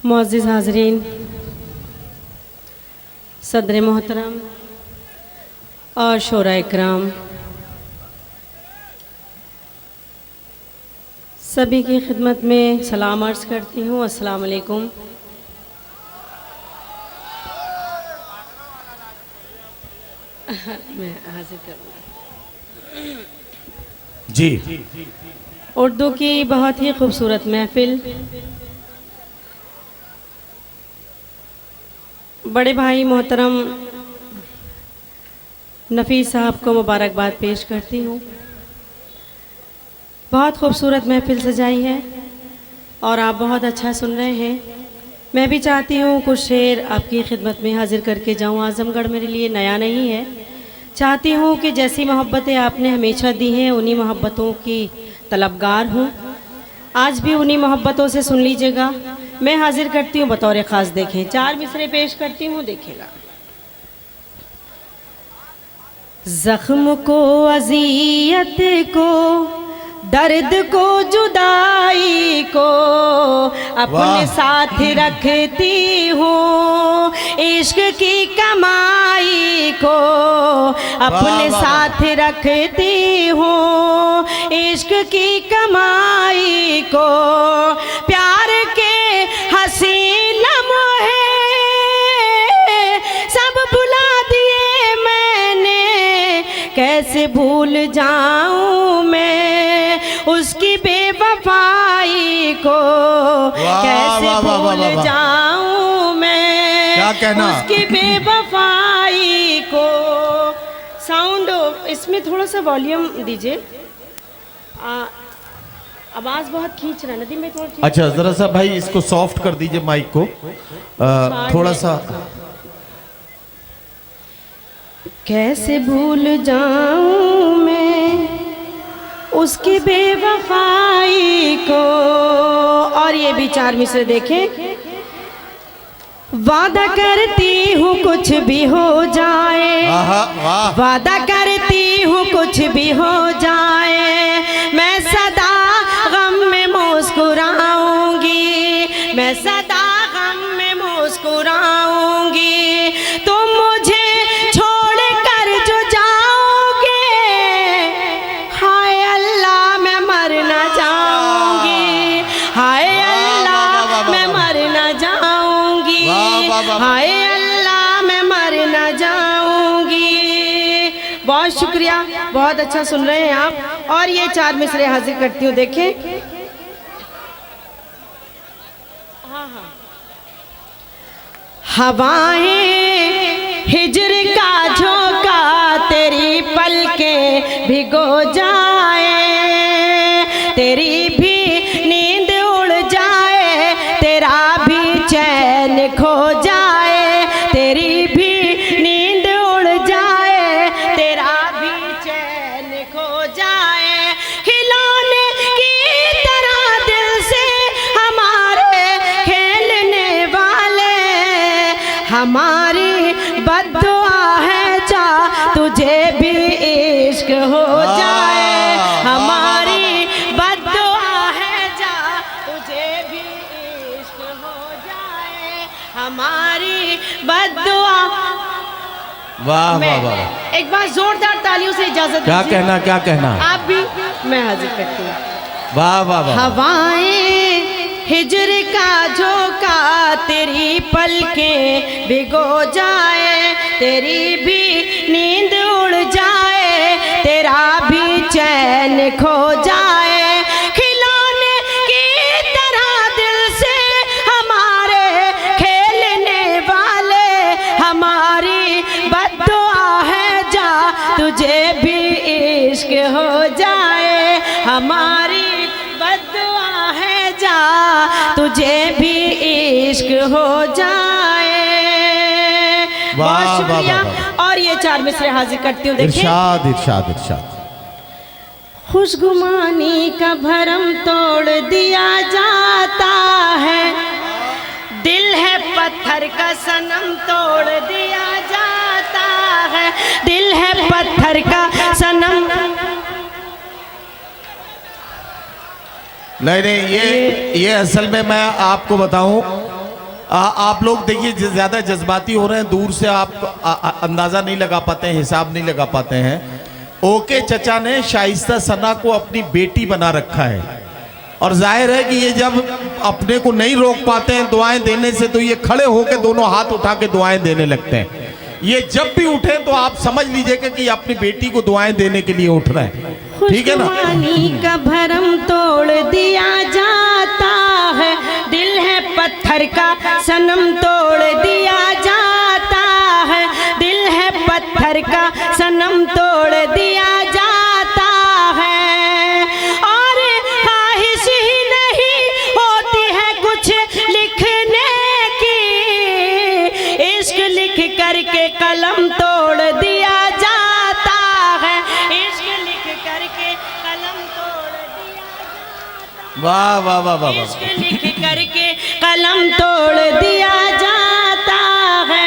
मुअज़्ज़िज़ हाज़रीन, सदर मोहतरम और शोरा इकराम, सभी की खिदमत में सलाम अर्ज़ करती हूँ। अस्सलाम वालेकुम। मैं हाजिर करूँगा जी। उर्दू की बहुत ही खूबसूरत महफिल, बड़े भाई मोहतरम नफ़ीस साहब को मुबारकबाद पेश करती हूँ। बहुत खूबसूरत महफिल सजाई है और आप बहुत अच्छा सुन रहे हैं। मैं भी चाहती हूँ कुछ शेर आपकी खिदमत में हाजिर करके जाऊँ। आज़मगढ़ मेरे लिए नया नहीं है। चाहती हूँ कि जैसी मोहब्बतें आपने हमेशा दी हैं उन्हीं मोहब्बतों की तलबगार हूँ। आज भी उन्हीं मोहब्बतों से सुन लीजिएगा। मैं हाजिर करती हूँ बतौर ख़ास। देखें, 4 मिसरे पेश करती हूँ, देखिएगा। ज़ख्म को, अज़ियत को, दर्द को, जुदाई को अपने साथ रखती हूँ। इश्क की कमाई को अपने साथ रखती हूँ। इश्क की कमाई को, प्यार के हसीन लम्हे सब भुला दिए मैंने। कैसे भूल जाऊँ मैं उसकी बेवफाई को। कैसे भूल जाऊँ मैं क्या कहना? उसकी बेवफाई को। साउंड इसमें थोड़ा सा वॉल्यूम दीजिए, आवाज़ बहुत खींच रहा है। नदी में थोड़ा अच्छा, जरा सा भाई इसको सॉफ्ट कर दीजिए माइक को, थोड़ा सा। कैसे भूल जाऊं मैं उसकी बेवफाई को। और ये भी 4 मिसरे देखें। वादा करती हूँ कुछ भी हो जाए, वादा करती हूँ कुछ भी हो जाए, मैं सदा गम में मुस्कुराऊंगी। मैं सदा गम में मुस्कुराऊंगी। तुम मुझे छोड़ कर जो जाओगे, हाय अल्लाह मैं मर न जाऊंगी। हाय अल्लाह मैं मर न जाऊंगी। हाय अल्लाह मैं मर न जाऊंगी। बहुत शुक्रिया, बहुत अच्छा सुन रहे हैं आप। और ये 4 मिसरे हाजिर करती हूँ, देखें। हवाएं हिजर का झोंका तेरी पलकें भिगो जाए, तेरी भी नींद उड़ जाए, तेरा भी चैन खो जाए। तेरी भी नींद उड़ जाए, तेरा भी चैन खो जाए। खिलौने की तरह दिल से हमारे खेलने वाले, हमारी बद्दुआ है जा तुझे भी इश्क हो जाए। हमारी बद्दुआ है जा तुझे भी इश्क हो जाए। हमारी बद्दुआ। वाह वाह वाह। एक बार जोरदार तालियों से इजाजत क्या दीजिए। कहना, क्या कहना? आप भी, मैं हाजिर करती हूँ। वाह वाह वाह। हवाएं हिजर का झोंका तेरी पलकें भिगो जाए, तेरी भी नींद उड़ जाए, तेरा भी चैन खो जाए। खिलौने की तरह दिल से हमारे खेलने वाले, हमारी बद्दुआ है जा तुझे भी इश्क हो जाए। हमारी बद्दुआ है जा तुझे भी इश्क हो जाए। बहुत शुक्रिया। और ये 4 मिसरे हाजिर करती हूँ, देखिए। इरशाद इरशाद इरशाद। खुशगुमानी का भरम तोड़ दिया जाता है, दिल है पत्थर का सनम तोड़ दिया जाता है। दिल है पत्थर का सनम। नहीं नहीं, ये असल में मैं आपको बताऊं, आप लोग देखिए ज़्यादा जज्बाती हो रहे हैं, दूर से आप अंदाज़ा नहीं लगा पाते हैं, हिसाब नहीं लगा पाते हैं। ओके चचा ने शाइस्ता सना को अपनी बेटी बना रखा है, और जाहिर है कि ये जब अपने को नहीं रोक पाते हैं दुआएं देने से, तो ये खड़े होकर दोनों हाथ उठा के दुआएं देने लगते हैं। ये जब भी उठे तो आप समझ लीजिएगा कि अपनी बेटी को दुआएं देने के लिए उठ रहे हैं, ठीक है ना। खुशबुआनी का भरम तोड़ दिया जाता है, दिल है पत्थर का सनम तोड़ दिया जाता है, दिल है पत्थर का सनम तोड़ दिया जाता है। और ख्वाहिश ही नहीं होती है कुछ लिखने की, इश्क लिख करके कलम तोड़ दिया जाता है, इश्क लिख करके कलम तोड़ दिया जाता है। वाह वाह वाह वाह इश्क लिख करके कलम तोड़ दिया जाता है।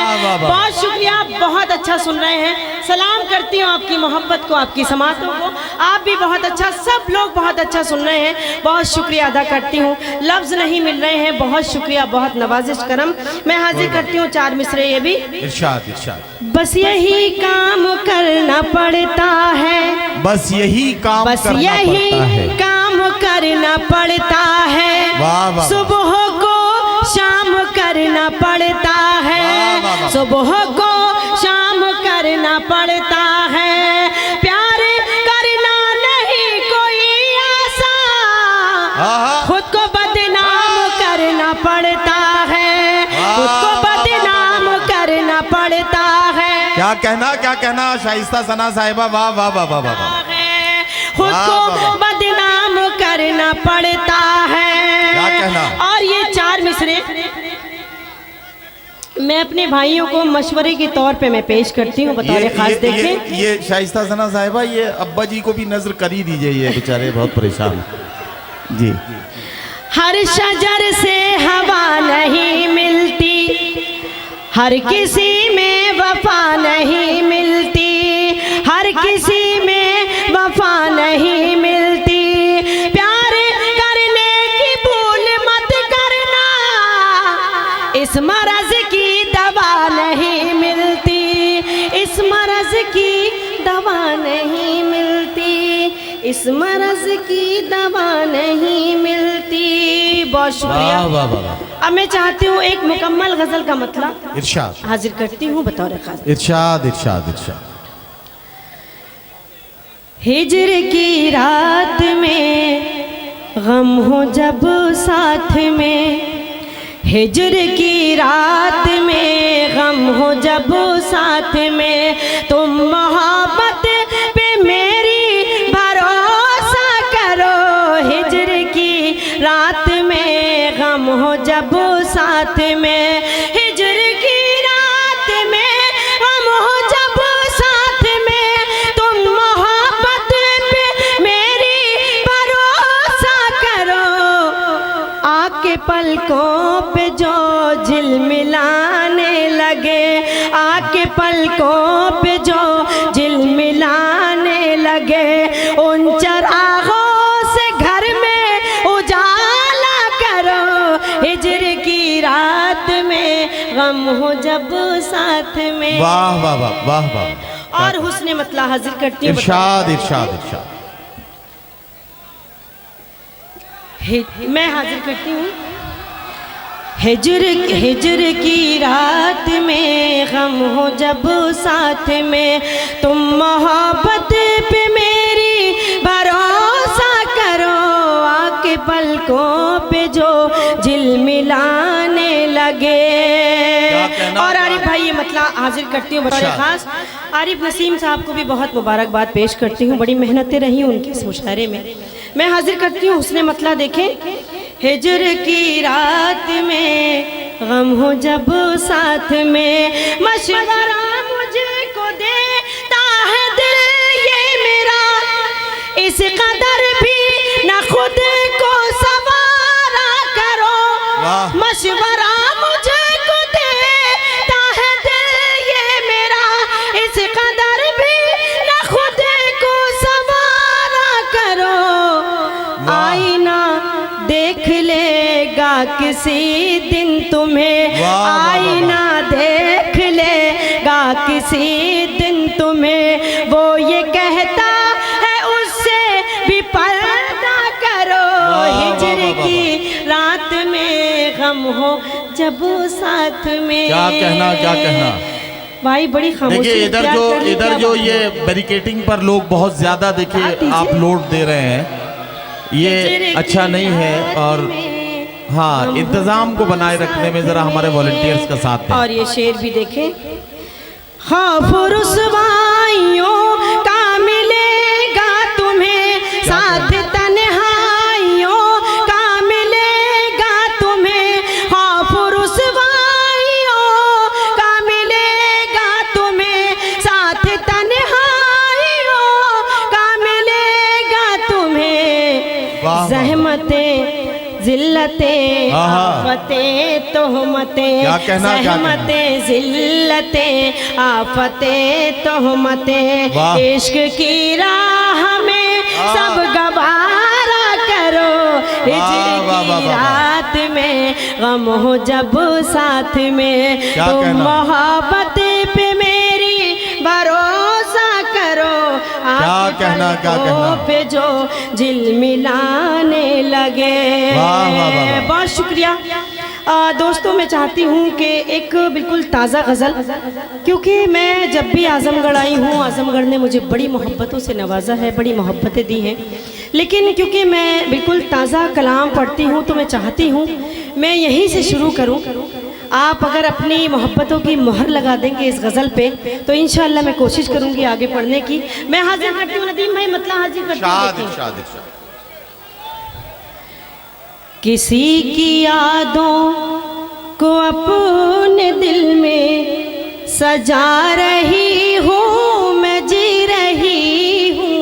वाह, वाह, वाह। बहुत शुक्रिया, आप बहुत अच्छा सुन रहे हैं। सलाम करती हूँ आपकी मोहब्बत को, आपकी समातों को। आप भी बहुत अच्छा, सब लोग बहुत अच्छा सुन रहे हैं। बहुत शुक्रिया अदा करती हूँ, लफ्ज़ नहीं मिल रहे हैं। बहुत शुक्रिया, बहुत नवाजिश करम। मैं हाजिर करती हूँ 4 मिसरे ये भी। इरशाद इरशाद। बस यही काम करना पड़ता है, बस यही काम बस करना यही पड़ता है। काम करना पड़ता है। वाह, वाह। सुबह को शाम करना पड़ता है, वाह, वाह, वाह। सुबह को शाम करना पड़ता है। प्यार करना नहीं कोई आसान, आहा। खुद को बदनाम करना पड़ता है, खुद को बदनाम करना पड़ता है। क्या कहना शाइस्ता सना साहिबा, वाह वाह वाह वाह वाह। खुद वाह, को वाह, वाह। बदनाम करना पड़ता है। क्या कहना? और ये 4 मिसरे मैं अपने भाइयों को मशवरे के तौर पे मैं पेश करती हूँ, बतौर खास देखें। ये शाइस्ता सना साहिबा, ये अब्बा जी को भी नजर कर ही दीजिए, ये बेचारे बहुत परेशान हैं। जी। हर शजर से हवा नहीं मिलती, हर किसी में वफा नहीं मिलती, हर किसी में वफा नहीं मिलती। प्यार करने की भूल मत करना, इस मरज की दवा नहीं मिलती, इस मरज की दवा नहीं मिलती, इस मरज की दवा नहीं मिलती। बहुत शुक्रिया। वाह वाह वाह। अब मैं चाहती हूँ एक मुकम्मल गजल का मतलब इरशाद हाजिर करती हूँ बतौर खास। इरशाद इरशाद इरशाद। हिजर की रात में गम हो जब साथ में, हिजर की रात में गम हो जब साथ में, तुम मोहब्बत पे मेरी भरोसा करो। हिजर की रात में गम हो जब साथ में, हिजर की रात में गम हो जब साथ में, तुम मोहब्बत पे मेरी भरोसा करो। आके पलकों पे जो झिलमिलाने लगे, आके पलकों पे जो झिलमिलाने लगे, उन चरागों से घर में उजाला करो। हिजर की रात में गम हो जब साथ में। वाह वाह वाह वाह वाह। और हुस्ने मतला हाजिर करती हूँ। इरशाद इरशाद इरशाद। मैं हाजिर करती हूँ। हिजर की रात में गम हो जब साथ में, तुम मोहब्बत पे मेरी भरोसा करो। आके पलकों पे जो झिलमिलाने लगे। और आरिफ भाई ये मतलब हाजिर करती हूँ बतौर खास। आरिफ नसीम साहब को भी बहुत मुबारकबाद पेश करती हूँ, बड़ी मेहनतें रही उनके इस मुशायरे में। मैं हाजिर करती हूँ हुस्ने मतला देखें। हिजर की रात में गम हो जब साथ में, मशवरा मुझे को देता है दिल ये मेरा, इस कदर भी न खुद को सवारा करो। मशवरा मुझे को देता है दिल ये मेरा, इस कदर भी न खुद को सवारा करो। आईना देख लेगा किसी दिन तुम्हें, वाह, वाह, वाह, आईना देख लेगा किसी दिन तुम्हें, वो ये कहता है उससे भी पर्दा करो, हिजर की रात में गम हो जब साथ में। क्या कहना, क्या कहना भाई, बड़ी खामोशी। देखिए इधर जो ये बैरिकेटिंग पर लोग बहुत ज्यादा देखिए आप लोड दे रहे हैं, ये अच्छा नहीं है। और हाँ, इंतजाम को बनाए रखने में जरा हमारे वॉलंटियर्स का साथ है। और ये शेर भी देखें, खौफ रुसवाइयों का मिलेगा तुम्हें साथ, तन्हाइयों का मिलेगा तुम्हें, खौफ रुसवाइयों का मिलेगा तुम्हें साथ, तन्हाइयों का मिलेगा तुम्हें, वाह, ज़हमतें जिल्लतें आफतें तोहमतें, क्या कहना, ज़हमतें जिल्लतें आफतें तोहमतें, वाह। इश्क की राह में सब गवारा करो, हिजर की रात में गम हो जब साथ में, क्या तुम कहना? मोहब्बत पे मेरी भरोसा करो, क्या कहना, क्या कहना? पे जो झिलमिलाने लगे। वाह, वाह, वाह, वाह। बहुत शुक्रिया। दोस्तों, मैं चाहती हूँ कि एक बिल्कुल ताज़ा गज़ल, क्योंकि मैं जब भी आज़मगढ़ आई हूँ, आज़मगढ़ ने मुझे बड़ी मोहब्बतों से नवाजा है, बड़ी मोहब्बतें दी हैं, लेकिन क्योंकि मैं बिल्कुल ताज़ा कलाम पढ़ती हूँ तो मैं चाहती हूँ मैं यहीं से शुरू करूँ। आप अगर अपनी मोहब्बतों की मोहर लगा देंगे इस गज़ल पे तो इंशाअल्लाह मैं कोशिश करूँगी आगे पढ़ने की। मैं हाजिर करती हूँ नदीम भाई, मतलब हाजिर करती हूँ। किसी की यादों को अपने दिल में सजा रही हूँ, मैं जी रही हूँ,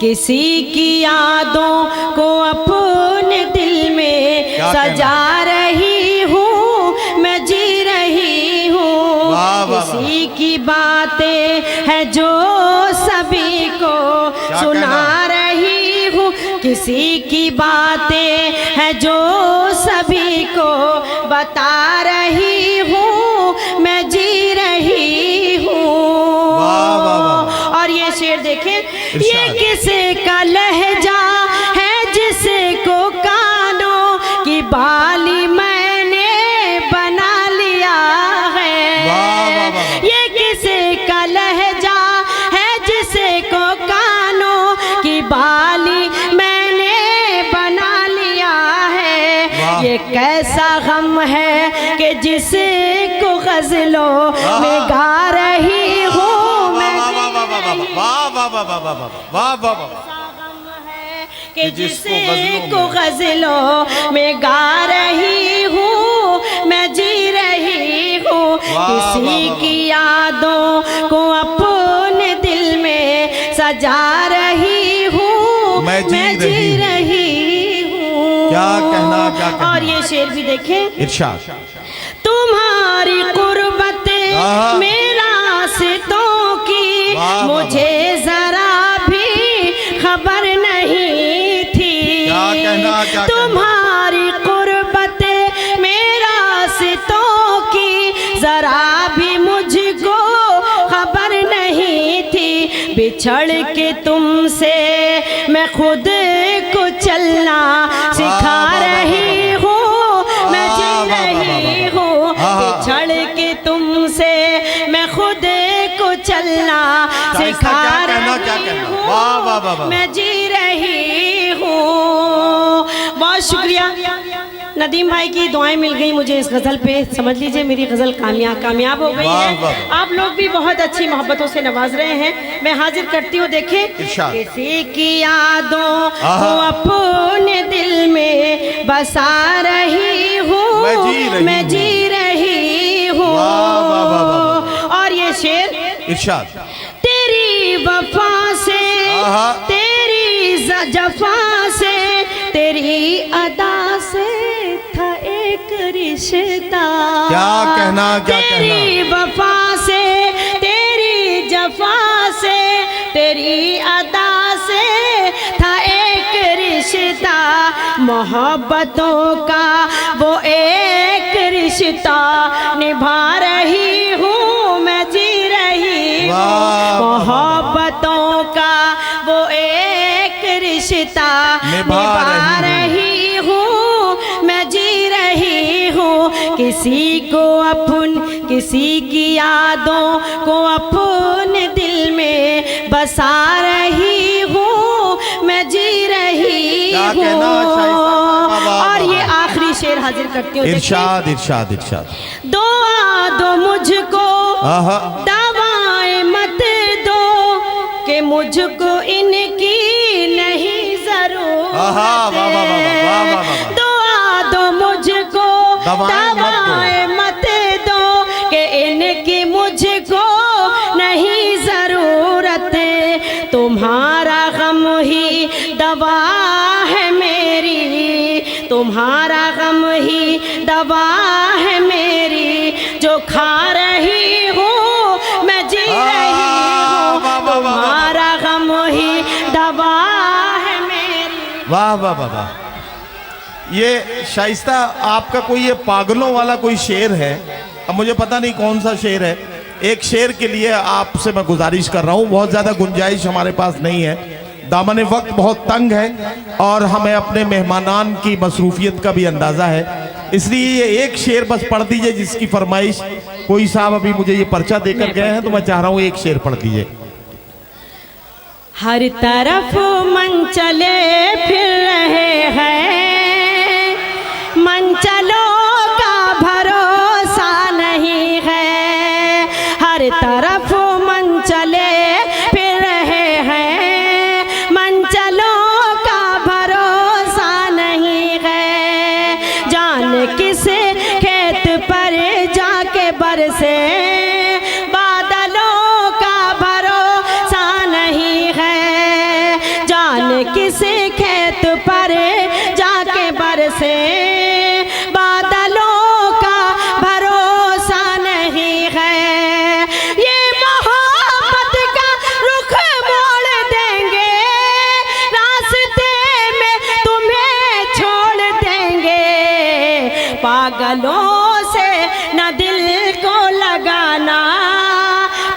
किसी की यादों को अपने दिल में सजा रही हूँ, मैं जी रही हूँ, किसी की बातें हैं जो सभी को सुना रही हूँ, किसी की बातें हैं जो सभी को बता रही हूँ, मैं जी रही हूँ। और ये शेर देखें, ये किसे का लहजा है जिसको कानों की बाली मैंने बना लिया है, ये किसे का लहजा है जिसको कानों की बाली मैंने बना लिया है, ये कैसा गम है कि जिसे को गज़लों में गा रही हूँ मैं, कि जिसे को गज़लों में गा रही हूँ, मैं जी रही हूँ, किसी की यादों को अपने दिल में सजा रही हूँ, मैं जी रही हूँ। क्या कहना, क्या कहना? और ये शेर भी देखें, इरशाद, तुम्हारी कुर्बत मेरा रास्तों की मुझे जरा भी खबर नहीं थी, क्या कहना, क्या तुम्हारी कुर्बत मेरा रास्तों की जरा भी मुझको खबर नहीं थी, बिछड़ के तुमसे मैं खुद को चलना सिखा रही हूँ, मैं जी रही हूँ, बिछड़ के तुमसे मैं खुद को चलना सिखा रही हूँ, मैं जी रही हूँ। बहुत शुक्रिया। नदीम भाई की दुआएं मिल गई मुझे इस गज़ल पे, समझ लीजिए मेरी गज़ल कामयाब हो गई है। आप लोग भी बहुत अच्छी मोहब्बतों से नवाज रहे हैं। मैं हाजिर करती हूँ, देखें, किसी की यादों को अपने दिल में बसा रही हूँ, मैं जी रही हूँ। और ये शेर, इरशाद, तेरी वफा से, तेरी जफा से, तेरी अदा से था एक रिश्ता, क्या कहना, क्या तेरी वफा से, तेरी जफा से, तेरी अदा से था एक रिश्ता, मोहब्बतों का वो एक रिश्ता निभा रही हूँ मैं, जी रही हूँ। वाह। मोहब्बतों का वो एक रिश्ता निभा रही हूँ मैं, जी रही हूँ। किसी को अपन, किसी की यादों को अपने दिल में बसा रही हूँ मैं, जी रही क्या हूँ। कहना शाइस्ता साहब। और ये आखिरी शेर हाजिर करती हूँ। इरशाद इरशाद इरशाद। दुआ दो मुझको, आहा। दवाएं मत दो कि मुझको इनकी नहीं जरूरत। आहा, वाह, वाह, वाह, वाह, वाह, वाह, वाह। दुआ दो मुझको, दवाएं मत दो। दवाएं मत दो कि इनकी मुझको नहीं जरूरत। तुम्हारा गम ही दवा है मेरी, तुम्हारा गम ही दवा है मेरी, जो खा रही हूँ मैं, जी रही हूँ। तुम्हारा गम ही दवा है मेरी। वाह वाह वाह वाह। ये शाइस्ता आपका कोई ये पागलों वाला कोई शेर है, अब मुझे पता नहीं कौन सा शेर है। एक शेर के लिए आपसे मैं गुजारिश कर रहा हूँ, बहुत ज़्यादा गुंजाइश हमारे पास नहीं है, दामन वक्त बहुत तंग है और हमें अपने मेहमानान की मसरूफियत का भी अंदाज़ा है, इसलिए ये एक शेर बस पढ़ दीजिए जिसकी फरमाइश कोई साहब अभी मुझे ये पर्चा देकर गए हैं, तो मैं चाह रहा हूँ एक शेर पढ़ दीजिए। हर तरफ मंचले फिर रहे हैं, मंचलों का भरोसा नहीं है। हर तरफ मंचले फिर रहे हैं, मंचलों का भरोसा नहीं है। जान किस खेत पर जाके बरसे, बादलों का भरोसा नहीं है। जान किस खेत पर जाके बरसे, बादलों का भरोसा नहीं है। ये मोहब्बत का रुख मोड़ देंगे, रास्ते में तुम्हें छोड़ देंगे। पागलों से न दिल को लगाना,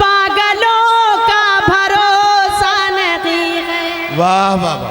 पागलों का भरोसा नहीं है। वाह वाह वाह।